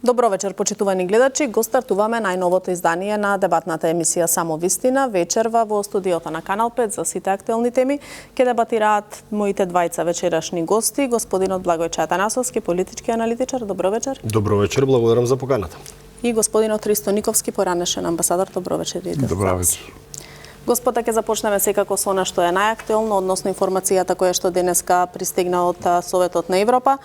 Добро вечер, почитувани гледачи. Го стартуваме најновото издание на дебатната емисија Само вистина вечерва во студиото на Канал 5 за сите актуелни теми. Ке дебатираат моите двајца вечерашни гости, господинот Благојче Атанасовски, политички аналитичар. Добро вечер. Добро вечер, благодарам за поканата. И господинот Ристо Никовски, поранешен амбасадор. Добро вечер. Добро вечер. Господа, ќе започнеме секако со она што е најактуелно, односно информацијата која што денеска пристигна од Советот на Европа.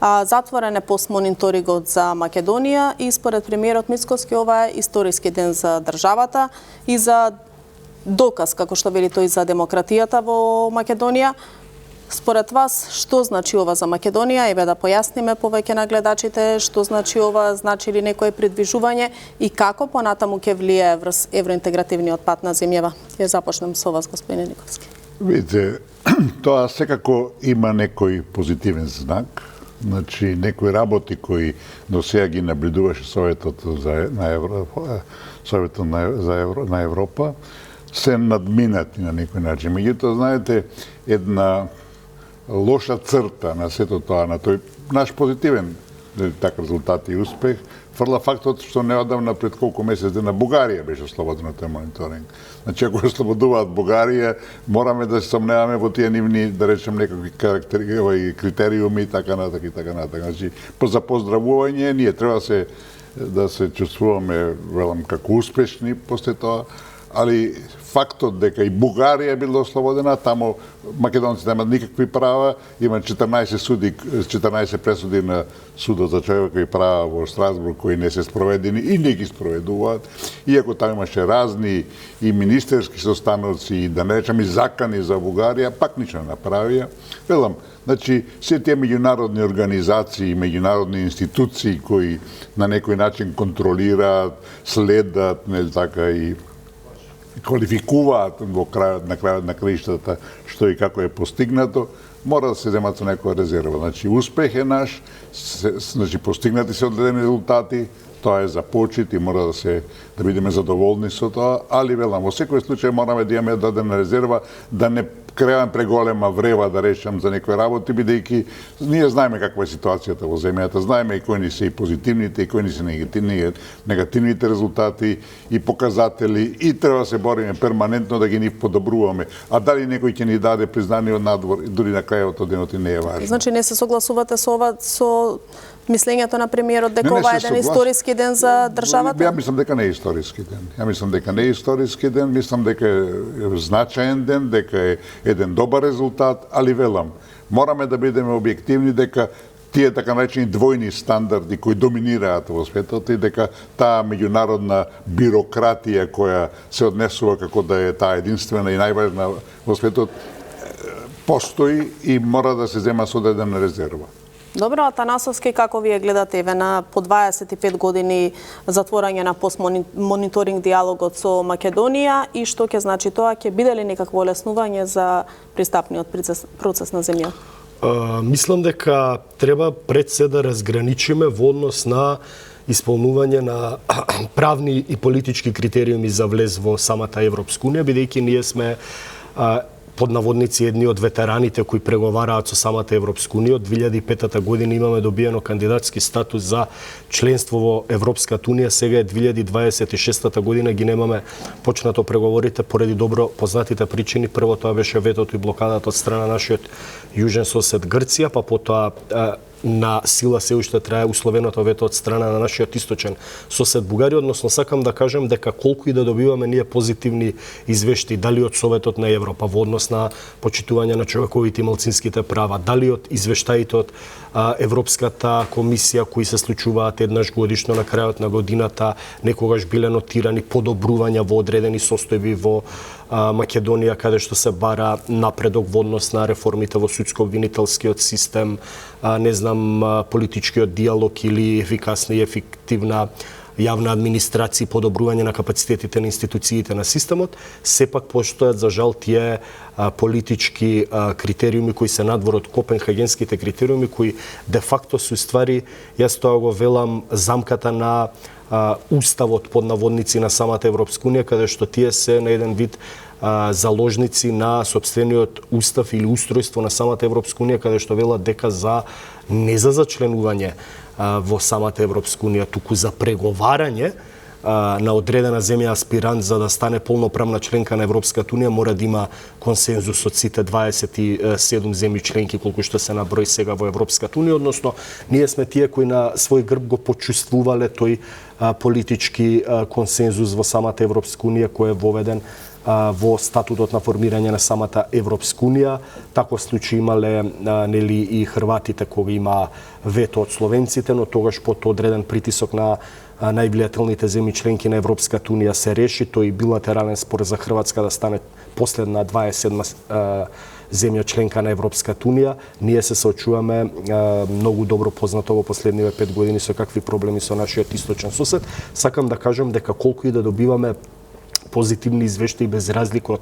Затворен е постмониторингот за Македонија и според премиерот Мицкоски ова е историски ден за државата и за доказ, како што вели тој, за демократијата во Македонија. Според вас, што значи ова за Македонија? Еве да појасниме повеќе на гледачите што значи ова, значи ли некое придвижување и како понатаму ќе влијае врз евроинтегративниот пат на земјава? Ја започнем со вас, господин Никовски. Видите, тоа секако има некој позитивен знак. Значи, некои работи кои до сега ги наблюдуваше Советот на Европа се надминати на некој начин. Меѓутоа, знаете, една лоша црта на сето тоа, на тој наш позитивен резултат и успех, фрла фактот што неодамна пред колку месец дена Бугарија беше слободна тој мониторинг. Значи, ако слободуваат Бугарија, мораме да се сомневаме во тие нивни, да речем, некакви критериуми и така натака и така натака. Значи, за поздравување, ние треба да се чувствуваме, велам, како успешни после тоа, али фактот дека и Бугарија била ослободена, тамо македонците немаат никакви права, има 14 пресуди на судот за човекови права во Страсбург кои не се спроведени и не ги спроведуваат. Иако таму имаше разни и министерски состаноци и да не речам и закани за Бугарија, пак ништо не направија. Велам, значи се тие меѓународни организации, меѓународни институции кои на некој начин контролираат, следат, не така и квалификуваат во крајот на краиштата што и како е постигнато, мора да се земат со некоја резерва. Значи, успех е наш, значи, постигнати се одредени резултати, тоа е за почит и мора да бидеме задоволни со тоа, али велам, во секој случај мораме да имаме дадена резерва, да не креам преголема врева, да речам, за некои работи, бидејќи ние знаеме каква е ситуацијата во земјата, знаеме и кои ни се и позитивните и кои ни се негативните резултати и показатели и треба да се бориме перманентно да ги ни подобруваме. А дали некој ќе ни даде признание од надвор, дури на крајот од денот и не е важно. Значи не се согласувате со ова, со мислењето на премиерот дека ова е еден историски ден за државата? Ја мислам дека не е историски ден. Мислам дека е значаен ден, дека е еден добар резултат, али велам, мораме да бидеме објективни дека тие така наречени двојни стандарди кои доминираат во светот и дека таа меѓународна бирократија која се однесува како да е таа единствена и најважна во светот постои и мора да се зема со одредена резерва. Добро, Атанасовски, како вие гледате еве на по 25 години затворање на постмониторинг диалогот со Македонија и што ќе значи тоа, ќе биде ли некакво олеснување за пристапниот процес на земја? Мислам дека треба пред се да разграничиме во однос на исполнување на правни и политички критериуми за влез во самата Европска унија, бидејќи ние сме под наводници едни од ветераните кои преговараат со самата Европска унија. Од 2005 година имаме добиено кандидатски статус за членство во Европската унија. Сега е 2026 година, ги немаме почнато преговорите поради добро познатите причини. Прво тоа беше ветото и блокадата од страна нашиот јужен сосед Грција, па потоа на сила се уште трае условеното вето од страна на нашиот источен сосед Бугарија, односно сакам да кажам дека колку и да добиваме ние позитивни извешти, дали од Советот на Европа во однос на почитување на човековите и малцинските права, дали од извештаите од Европската комисија кои се случуваат еднаш годишно на крајот на годината, некогаш биле нотирани подобрувања во одредени состојби во Македонија, каде што се бара напредок во однос на реформите во судско-обвинителскиот систем, не знам, политичкиот диалог или ефикасна и ефективна јавна администрација, подобрување на капацитетите на институциите на системот, сепак постојат за жал тие политички критериуми кои се надвор од копенхагенските критериуми кои де факто се уствари, јас тоа го велам, замката на уставот под наводници на самата Европска унија, каде што тие се на еден вид заложници на сопствениот устав или устројство на самата Европска унија, каде што велат дека не за зачленување во самата Европска унија, туку за преговарање на одредена земја аспирант за да стане полноправна членка на Европската унија мора да има консензус од сите 27 земји членки колку што се на број сега во Европската унија, односно ние сме тие кои на свој грб го почувствувале тој политички консензус во самата Европска унија кој е воведен во статутот на формирање на самата Европска унија. Таков случај имале нели и хрватите кога има вето од словенците, но тогаш под одреден притисок на највлијателните земји членки на Европската унија се реши тој билатерален спор за Хрватска да стане последна 27 земја членка на Европската унија. Ние се соочуваме многу добро познато во последниве 5 години со какви проблеми со нашиот источен сосед. Сакам да кажам дека колку и да добиваме позитивни извештаи без разлика од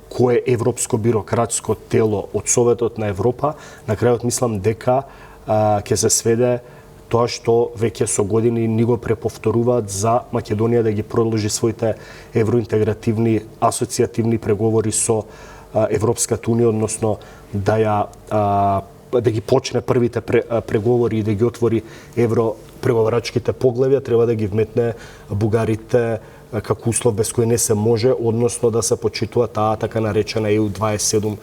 кое европско бирократско тело од Советот на Европа, на крајот мислам дека ќе се сведе тоа што веќе со години ни го преповторуваат за Македонија да ги продолжи своите евроинтегративни асоцијативни преговори со Европската унија, односно да ги почне првите преговори и да ги отвори европреговарачките поглавја, треба да ги вметне бугарите како услов без кој не се може, односно да се почитува таа така наречена EU27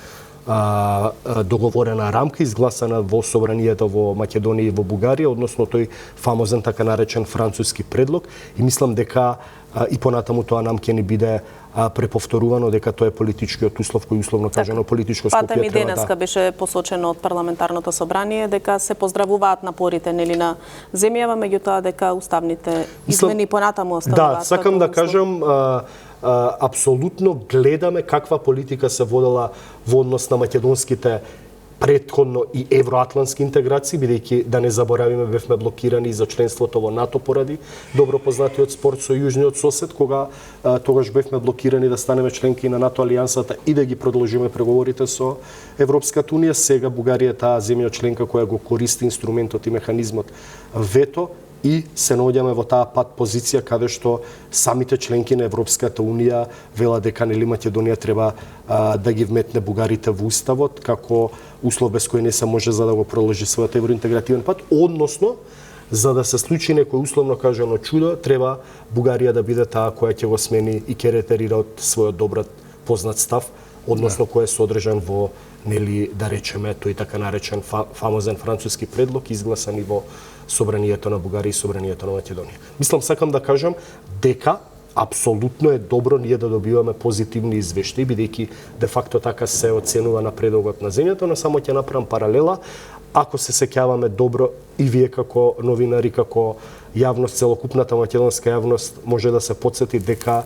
договорена рамка изгласана во собранието во Македонија и во Бугарија, односно тој фамозен така наречен француски предлог, и мислам дека и понатаму тоа нам ќе ни биде преповторувано дека тоа е политичкиот услов кој условно кажано политичко Скопје треба да... Пата ми денеска беше посочено од парламентарното собрание дека се поздравуваат напорите нели на земјава, меѓутоа дека уставните измени понатаму остануваат. Да, сакам да кажам апсолутно гледаме каква политика се водела во однос на македонските претходно и евроатлантски интеграции, бидејќи да не заборавиме бевме блокирани за членството во НАТО поради добро познатиот спор со јужниот сосед, кога тогаш бевме блокирани да станеме членки на НАТО алијансата и да ги продолжиме преговорите со Европската унија. Сега Бугарија е таа земја членка која го користи инструментот и механизмот вето и се наоѓаме во таа пат позиција каде што самите членки на Европската унија велат дека нели Македонија треба да ги вметне бугарите во уставот како услов без кој не се може за да го продолжи својот евроинтегративен пат, односно за да се случи некој условно кажано чудо, треба Бугарија да биде таа која ќе го смени и ќе ретерира од својот добрат познат став, односно кој е содржан во нели да речеме тој така наречен фамозен француски предлог изгласан и во собранието на Бугарија и собранието на Македонија. Мислам, сакам да кажам дека апсолутно е добро ние да добиваме позитивни извештаи, бидејќи де факто така се оценува напредокот на земјата, но само ќе направам паралела. Ако се сеќаваме добро и вие како новинари, како јавност, целокупната македонска јавност може да се потсети дека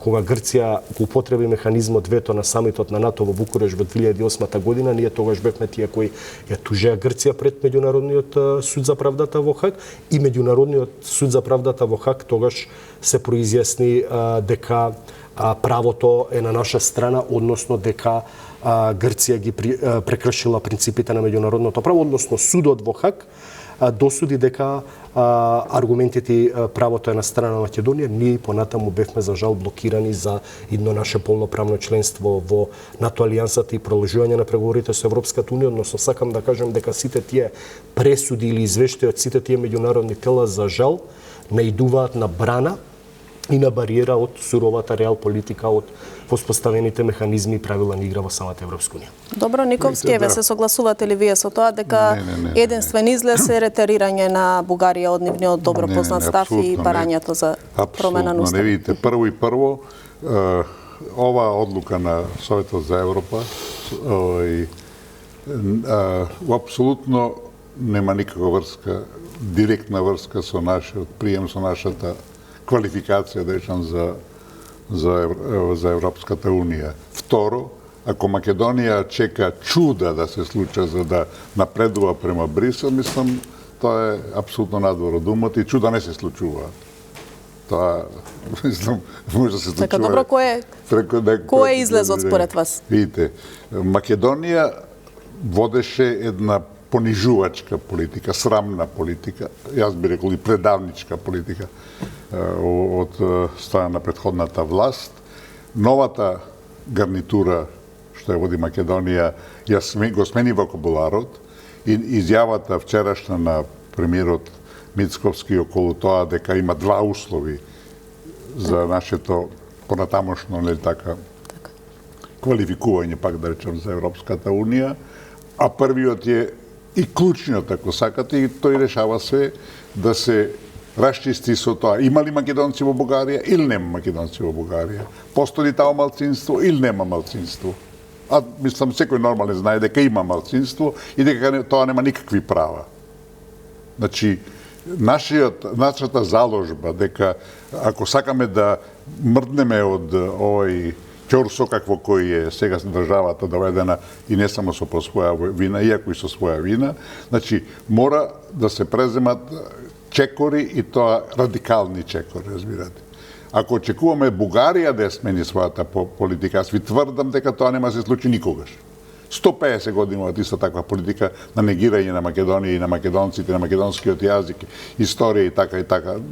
кога Грција го употреби механизмот вето на самитот на НАТО во Букуреш во 2008 година, ние тогаш бевме тие кои ја тужеа Грција пред Меѓународниот суд за правдата во Хаг и Меѓународниот суд за правдата во Хаг тогаш се произјасни дека правото е на наша страна, односно дека Грција ги прекршила принципите на меѓународното право, односно судот во Хаг досуди дека аргументите и правото е на страна на Македонија. Ние понатаму бевме за жал блокирани за едно наше полноправно членство во НАТО алијансата и продолжување на преговорите со Европската унија, односно сакам да кажам дека сите тие пресуди или извештаи од сите тие меѓународни тела за жал наидуваат на брана и на бариера од суровата реал политика, од воспоставените механизми и правила на игра во самата Европска унија. Добро, Никовски, еве се согласувате ли вие со тоа дека единствен излез е ретерирање на Бугарија од нивниот добро познат став и барањето за промена на уставот? Не видите, прво ова одлука на Советот за Европа апсолутно нема никаква врска, директна врска со нашиот прием, со нашата квалификација да речам за Европската унија. Второ, ако Македонија чека чуда да се случат за да напредува према Брисел, мислам тоа е апсолутно надвор од умот и чуда не се случуваат. Тоа мислам може да се случува. Така добро, кој е излезот според вас? Видите, Македонија водеше една понижувачка политика, срамна политика, јас би рекол и предавничка политика од страна на претходната власт. Новата гарнитура што ја води Македонија го смени вокабуларот и изјавата вчерашна на премиерот Мицковски околу тоа дека има два услови за нашето понатамошно, нели така, квалификување, пак да речем, за Европската Унија, а првиот е и клучниот, ако сакате, и тој решава се да се расчисти со тоа. Има ли македонци во Бугарија или нема македонци во Бугарија? Постои ли тао малцинство или нема малцинство? А мислам, секој нормален знае дека има малцинство и дека тоа нема никакви права. Значи, нашата заложба дека ако сакаме да мрднеме од овој ќорсо какво кој е сега државата доведена и не само со по своја вина, иако и со своја вина, значи мора да се преземат чекори и тоа радикални чекори, разбирате. Ако очекуваме Бугарија да ја смени својата политика, аз ви тврдам дека тоа нема се случи никогаш. 150 години од иста таква политика на негирање на Македонија и на македонците, на македонскиот јазик, историја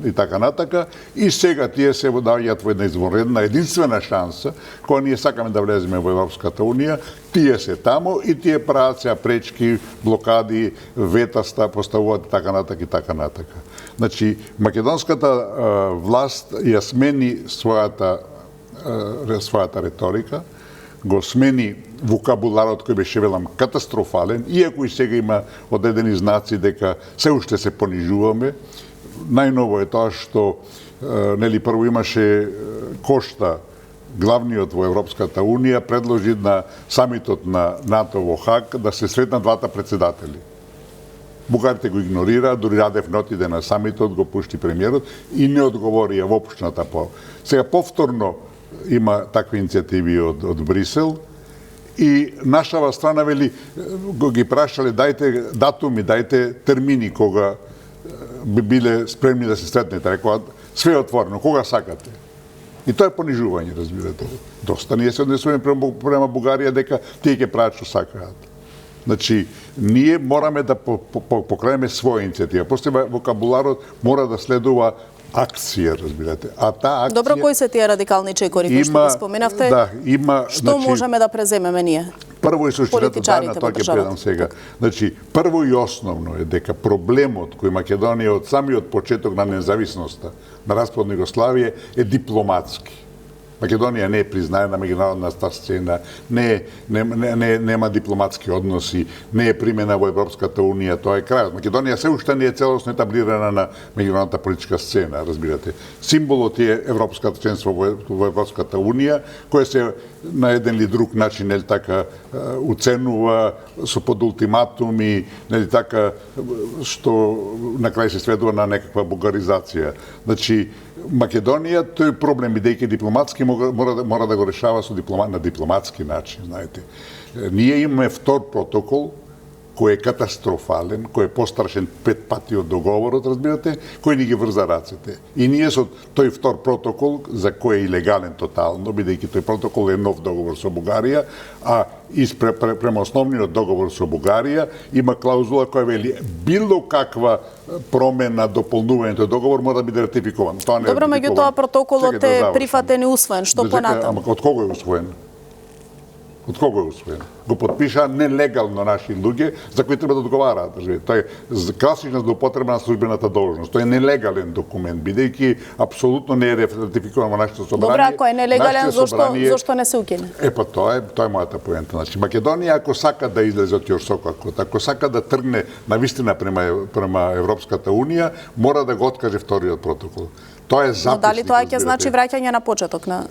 и така натака, и сега тие се доаѓаат во една извонредна, единствена шанса, која ние сакаме да влеземе во Европската Унија, тие се тамо и тие прават се пречки, блокади, ветаста, поставуваат и така натака. Значи, македонската власт ја смени својата реторика, го смени вокабуларот кој беше, велам, катастрофален, иако и сега има одредени знаци дека се уште се понижуваме. Најново е тоа што, нели, прво имаше Кошта, главниот во Европската Унија, предложи на самитот на НАТО во Хаг да се сретнат двата председатели. Бугарите го игнорира, дури Радев не отиде на самитот, го пушти премиерот и не одговорија воопшто на таа. Сега повторно има такви иницијативи од Брисел и нашава страна вели, го ги прашале, дајте датуми, дајте термини кога би биле спремни да се сретнете. Рекоа, све е отворено, кога сакате. И тоа е понижување, разбирате. Доста ние се однесуваме према Бугарија дека тие ќе прават што сакаат. Значи, ние мораме да покrenеме своја иницијатива. После вокабуларот мора да следува акција, разбирате. А таа акција... Добро, кои се тие радикални чекори кои што ги споменавте? Да, има... Што можеме да преземеме ние? Прво и суштината, на тоа ќе предам сега. Значи, прво и основно е дека проблемот кој Македонија од самиот почеток на независноста на распад на Југославија е дипломатски. Македонија не е признаена меѓународната сцена, нема дипломатски односи, не е примена во Европската Унија, тоа е крајот. Македонија се уште не е целосно етаблирана на меѓународната политичка сцена, разбирате. Символот е европското членство во Европската Унија, кој се на еден или друг начин, нели така, уценува со подултиматуми, нели така, што на крај се сведува на некаква бугаризација. Значи, Македонија, тој проблем, бидејќи дипломатски, мора да го решава на дипломатски начин, знаете. Ние имаме втор протокол, кој е катастрофален, кој е пострашен 5 пати од договорот, разбирате, кој ни ги врза рацете. И ние со тој втор протокол, за кој е илегален тотално, бидејќи тој протокол е нов договор со Бугарија, а према основниот договор со Бугарија има клаузула која вели било каква промена, дополнување тој договор мора да биде ратификован. Добро, меѓутоа протоколот е прифатен и усвоен. Што понатаму? Ама од кого е усвоен? Од кого е усвоен? Го подпиша нелегално наши луѓе за кои треба да одговараат. Тоа е класична злоупотреба на службената должност. Тоа е нелегален документ, бидејќи апсолутно не е ратификуван во нашето собрание. Добро, ако е нелегален, зошто не се укине? Тоа е мојата поента. Значи, Македонија ако сака да излезе од ќорсокот, ако сака да тргне навистина према Европската Унија, мора да го откаже вториот протокол. Тоа е записник. Но дали тоа ќе значи враќање на почеток на...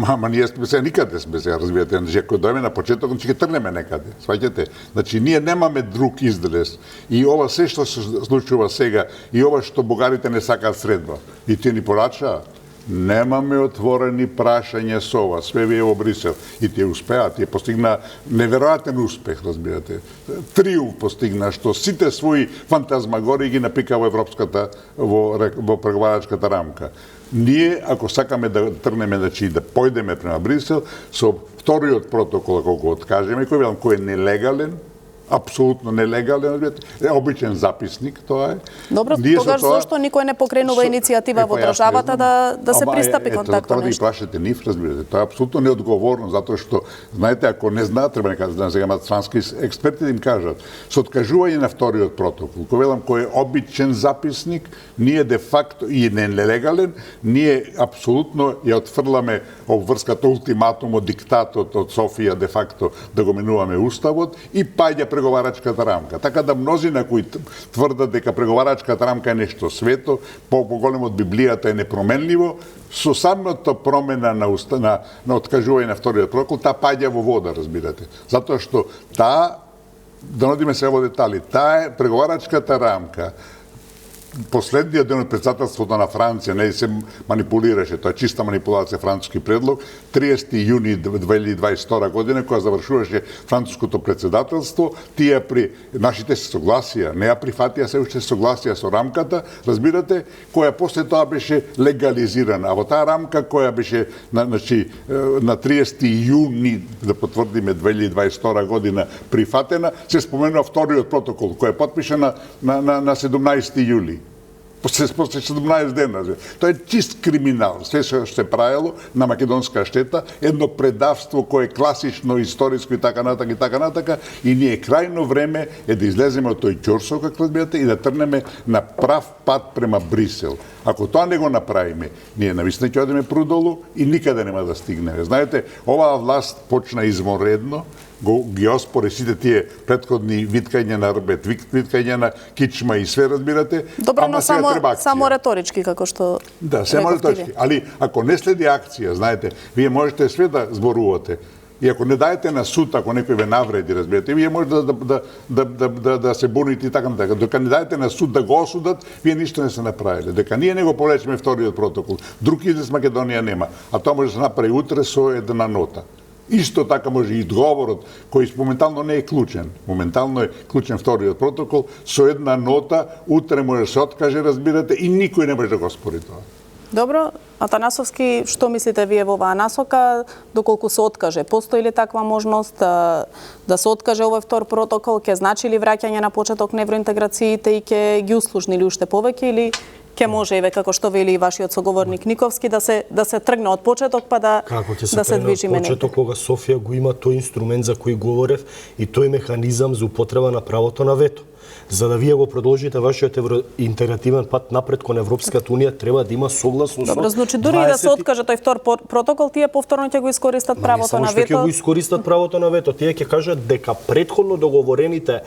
Ама ние сме се никаде сме се, разбирате, ако дојме на почеток, ќе ќе тргнеме некаде, сваќате. Значи, ние немаме друг излез. И ова се што се случува сега, и ова што бугарите не сакаат средба, и тие ни порачаа, немаме отворени прашања со ова, све ви е во Брисел. И тие успеат, тие постигна неверојатен успех, разбирате. Триумф постигна, што сите своји фантазмагори ги напика во европската, во преговарачката рамка. Ние, ако сакаме да тргнеме, значи да појдеме према Брисел, со вториот протокол, ако го откажеме, кој е нелегален, апсолутно нелегален, обичен записник тоа е. Добро, тогаш зошто никој не покренува иницијатива во државата да се пристапи кон такво нешто? Тоа да ги прашате нив, разбирате. Тоа е апсолутно неодговорно, затоа што, знаете, ако не знаат, треба не кажат, да сега имат странски експерти да им кажат, со откажување на вториот протокол, кој велам кој е обичен записник, ние де факто и нелегален, ние апсолутно ја отфрламе обврската ултиматумот, диктатот од Софија де факто да го менуваме уставот и паѓа преговарачката рамка. Така да мнозина кои тврдат дека преговарачката рамка е нешто свето, по-големо од Библијата е непроменливо, со самото промена на откажување на вториот протокол, таа паѓа во вода, разбирате. Затоа што таа, да одиме се во детали, таа е преговарачката рамка. Последниот ден од претседателството на Франција не се манипулираше, тоа е чиста манипулација француски предлог, 30 јуни 2022 година, која завршуваше француското претседателство, тие при нашите се согласија, не ја прифатија се уште согласија со рамката, разбирате, која после тоа беше легализирана. А во таа рамка која беше на 30 јуни, да потврдиме 2022 година прифатена, се споменува вториот протокол кој е потпишан на 17 јули. После 17 дена. Тоа е чист криминал. Се што се правило на македонска штета, едно предавство кое е класично, историско и така натака, и ние крајно време е да излеземе од тој ќорсок, како разбирате, и да трнеме на прав пат према Брисел. Ако тоа не го направиме, ние навистина ќе одиме прудолу и никаде нема да стигнеме. Знаете, оваа власт почна изморедно, ги оспори сите тие претходни виткања на рбет, виткања на кичма и све, разбирате. Добро, но само реторички, како што да, само реторички. Али ако не следи акција, знаете, вие можете све да зборувате. И ако не даете на суд, ако некој ве навреди, разбирате, вие можете да се буните и така натака. Докато не даете на суд да го осудат, вие ништо не се направиле. Дека ние не го повлечеме вториот протокол. Друг излез Македонија нема, а тоа може да се направи утре со една нота. Исто така може и одговорот, кој моментално не е клучен. Моментално е клучен вториот протокол, со една нота, утре може да се откаже, разбирате, и никој не може да го спори тоа. Добро, Атанасовски, што мислите вие во оваа насока, доколку се откаже? Постои ли таква можност да се откаже овој втор протокол? Ќе значи ли враќање на почеток на евроинтеграциите и ќе ги услужни ли уште повеќе, или ќе може, еве, како што вели и вашиот соговорник Никовски, да се тргне од почеток, па да се движиме некаде? Почеток кога Софија го има тој инструмент за кој говорев и тој механизам за употреба на правото на вето. За да вие го продолжите вашиот евроинтегративен пат напред кон Европската унија, треба да има согласност. Добро, значи дури и да се откаже тој втор протокол, тие повторно ќе го искористат правото на вето. Не само што ќе го искористат правото на вето, тие ќе кажат дека претходно договорените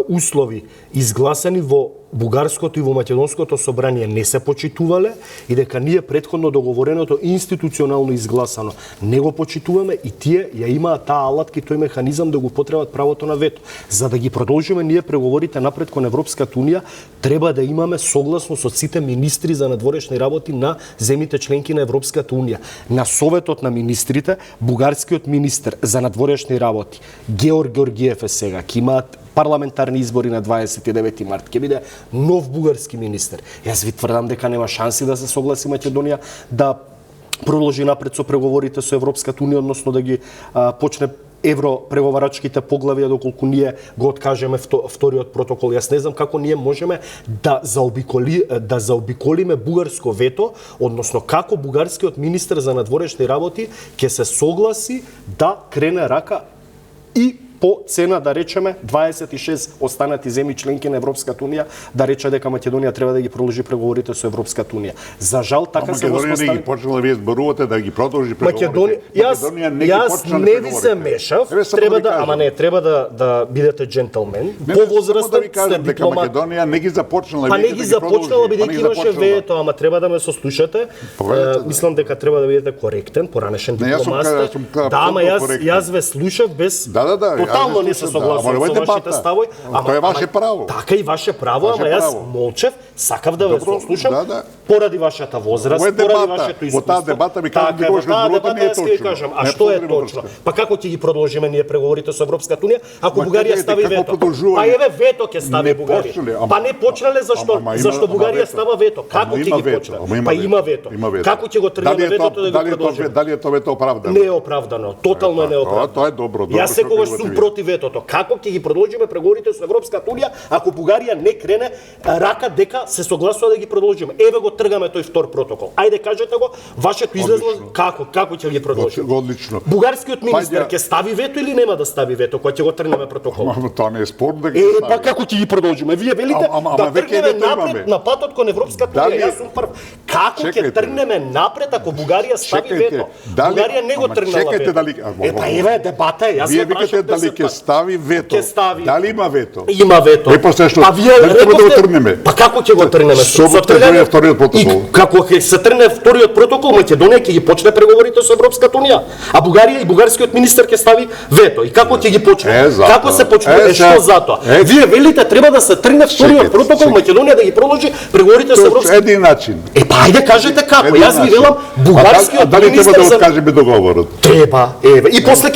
услови изгласани во бугарското и во македонското собрание не се почитувале и дека ние претходно договореното институционално изгласано не го почитуваме и тие ја имаат таа алатка и тој механизам да го потребат правото на вето. За да ги продолжиме ние преговорите напред кон Европската унија, треба да имаме согласност од сите министри за надворешни работи на земјите членки на Европската унија. На советот на министрите, бугарскиот министер за надворешни работи Георг Георгиев е сега, ќе имаат парламентарни избори на 29 март, ќе биде нов бугарски министер. Јас ви тврдам дека нема шанси да се согласи Македонија да продолжи напред со преговорите со Европската унија, односно да ги почне европреговарачките поглавија доколку ние го откажеме вториот протокол. Јас не знам како ние можеме да заобиколиме бугарско вето, односно како бугарскиот министер за надворешни работи ќе се согласи да крене рака и по цена, да речеме, 26 останати земји членки на Европската унија, да рече дека Македонија треба да ги продолжи преговорите со Европската унија. За жал така се Македонија не ги почнала, вие зборувате да ги продолжи преговорите. Македонија не ги почнала. Јас не ви се мешав, треба да бидете джентълмен. По возрастен сте дипломат. Македонија не ги започнала, па не ги започнала бидејќи имаше вето, ама треба да ме сослушате. Мислам дека треба да бидете коректен, поранешен дипломат. Да, ама јас ве слушав без тотално не се согласувам со вашите ставови. Тоа е ваше право. Така и ваше право, ама јас молчев, сакав да ве сослушам поради вашата возраст, поради вашето искуство. Во таа дебата ми кажам дека другото не е точно. А што е точно? Па како ќе ги продолжиме ние преговорите со Европската унија ако Бугарија стави вето? Па еве вето ќе стави Бугарија. Па не почнале зашто Бугарија става вето? Како ќе ги почне? Па има вето. Како ќе го тргнеме ветото да го продолжиме? Дали е тоа вето оправдано? Не е оправдано, тотално е неоправдано. Тоа е добро. Јас секогаш сум против ветото. Како ќе ги продолжиме преговорите со Европската унија ако Бугарија не крене рака дека се согласува да ги продолжиме? Еве го тргаме тој втор протокол. Ајде кажете го, вашето излезло како ќе ги продолжиме? Одлично. Бугарскиот министер ќе стави вето или нема да стави вето кога ќе го тргнеме протокол? Тоа не е спорно да ги стави. Па како ќе ги продолжиме? Вие велите да тргнеме напред на патот кон Европската унија. Јас сум прв. Како ќе тргнеме напред ако Бугарија стави вето? Бугарија не го тргнала вето. Па еве дебата е. Јас вие викате дали ќе стави вето. Дали има вето? Има вето. А вие рековте да го тргнеме. Па како ќе го тргнеме? Со тргнеме вториот протокол. И како ќе се тргне вториот протокол, Македонија ќе ги почне преговорите со Европската унија. А Бугарија и бугарскиот министер ќе стави вето. И како ќе ги почне? Како се почне? Што затоа? Вие велите треба да се тргне вториот протокол, Македонија да ги продолжи преговорите со Европската унија. Един начин. Па ајде кажете како. Јас ви велам бугарскиот дали министер треба да откажеме договорот? Треба. Еве. И после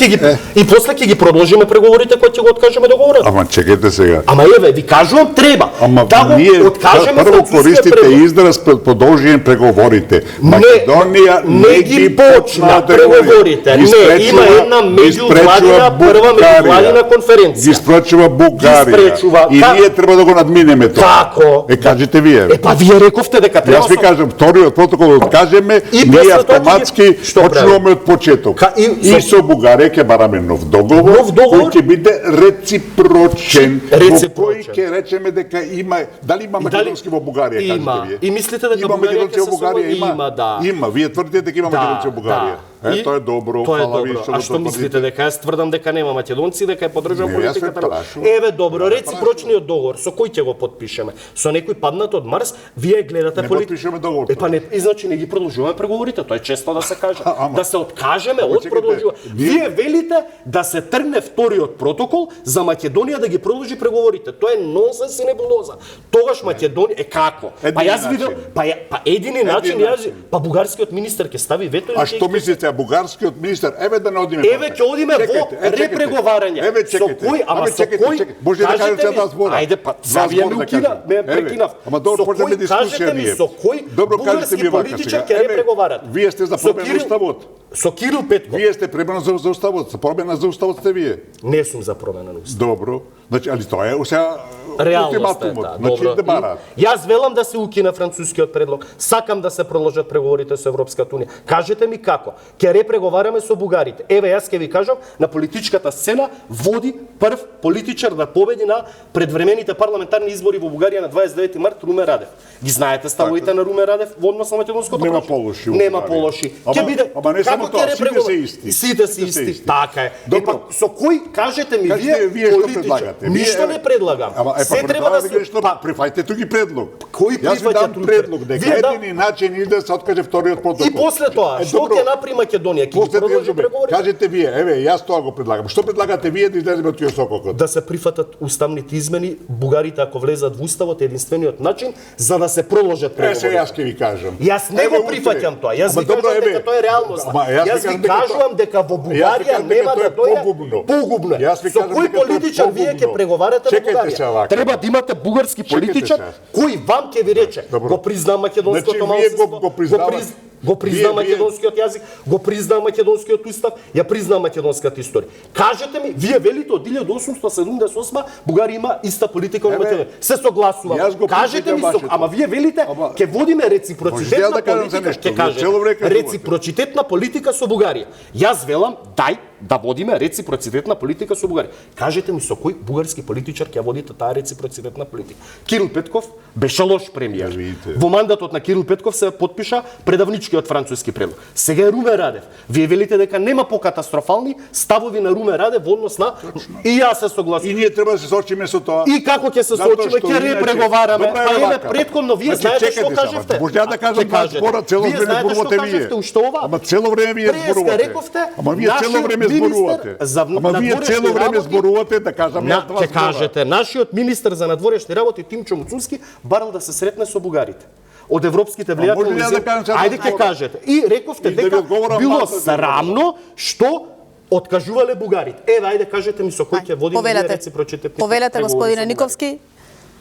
ќе ги продолжиме преговорите кога ќе го откажеме договорот. Ама чекайте сега. Ама еве, ви кажувам треба. Ама да го откажеме прво користите израз продолжиме преговорите. Македонија не ги почна преговорите. Не, има една меѓувладина прва меѓувладина конференција. Ги спречува Бугарија. И ние треба да го надминеме тоа. Како? Кажете вие. Па вие рековте дека треба. Јас ви кажам, вториот протокол откажеме, ние автоматски почнуваме од почеток. И со Бугарија ќе бараме нов договор, кој ќе биде реципрочен. Кој ќе речеме дека има, дали има македонски во Бугарија, кажете вие? И мислите дека Бугарија ќе се има? Има, вие тврдите дека има македонци во Бугарија. Тоа е добро, фала ви што го. А што мислите дека јас тврдам дека нема македонци, дека ја поддржам политиката? Еве добро, реципрочниот договор со кој ќе го потпишеме? Со некој паднат од Марс, вие гледате политика. Не потпишеме договор. Па не, значи не ги продолжуваме преговорите, тоа е често да се каже. Да се откажеме од продолжување. Вие велите да се тргне вториот протокол за Македонија да ги продолжи преговорите. Тоа е нонсенс и небулоза. Тогаш Македонија како? Па јас видел, па едини начин јас, па бугарскиот министер ќе стави вето. А што мислите, бугарскиот министер, еве да не одиме. Еве ќе одиме во репреговарање. Со кој, ама со кој? Може да кажете два збора. Ајде па, вие ме укина, ме прекинав. Ама добро, почнеме дискусија ние. Со кој бугарски политичар ќе репреговарат? Вие сте за промена уставот. Со Кирил Петков. Вие сте премена за уставот, за промена за уставот сте вие. Не сум за промена на уставот. Добро. Значи, али тоа е сега реалноста е таа. Значи, да барат. Јас велам да се укина францускиот предлог. Сакам да се продолжат преговорите со Европската унија. Кажете ми како? Ќе репреговараме со бугарите. Еве јас ќе ви кажам, на политичката сцена води прв политичар да победи на предвремените парламентарни избори во Бугарија на 29 март Румен Радев. Ги знаете ставовите на Румен Радев во однос на македонското Нема полоши. Нема полоши. Ќе биде ама не само тоа, сите се исти. Сите се исти. Така е. Епа со кој кажете ми вие што предлагате? Ништо не предлагам. Се треба да се прифаќате туки предлог. Кој прифаќа туки предлог? Дека едини начин иде да се откаже вториот протокол. И после тоа, што ќе направи Македонија? Ќе ги продолжи преговорите? Кажете вие, еве, јас тоа го предлагам. Што предлагате вие да излеземе од киосококот? Да се прифатат уставните измени, бугарите ако влезат во уставот е единствениот начин за да се продолжат преговорите. Јас ќе ви кажам. Јас не го прифаќам тоа. Јас ви кажам дека тоа е реалност. Јас ви кажувам дека во Бугарија нема да дојде погубно. Со кој политичар вие ќе преговарате во Бугарија? Треба да имате бугарски политичар кој вам ќе ви рече го признам македонското малцинство, го признам македонскиот јазик, го признам македонскиот устав, ја признам македонската историја. Кажете ми, вие велите од 1878 Бугарија има иста политика во Македонија. Се согласувам. Кажете ми, ама вие велите ќе водиме реципроцитетна политика, ќе кажете реципроцитетна политика со Бугарија. Јас велам дај да водиме реципроцитетна политика со Бугарија. Кажете ми со кој бугарски политичар ќе водите таа реципроцитетна политика? Кирил Петков беше лош премиер. Во мандатот на Кирил Петков се потпиша предавничкиот француски предлог. Сега е Румен Радев. Вие велите дека нема покатастрофални ставови на Румен Радев во однос на и јас се согласувам. И ние треба да се соочиме со тоа. И како ќе се соочиме? Ќе репреговараме. Па еве претходно вие знаете што кажавте. Може да кажам два збора, цело време зборувате вие. Ама цело време вие зборувате. Ама вие цело време зборувате. Ама вие цело време зборувате, да кажам јас два збора. Ќе кажете, нашиот министер за надворешни работи Тимчо Муцунски барал да се сретне со бугарите. Од европските влијателни земји. Ајде ќе кажете. И рековте дека било срамно што откажувале бугарите. Еве, ајде кажете ми со кој ќе водиме реципроцитетни преговори. Повелете, господине Никовски.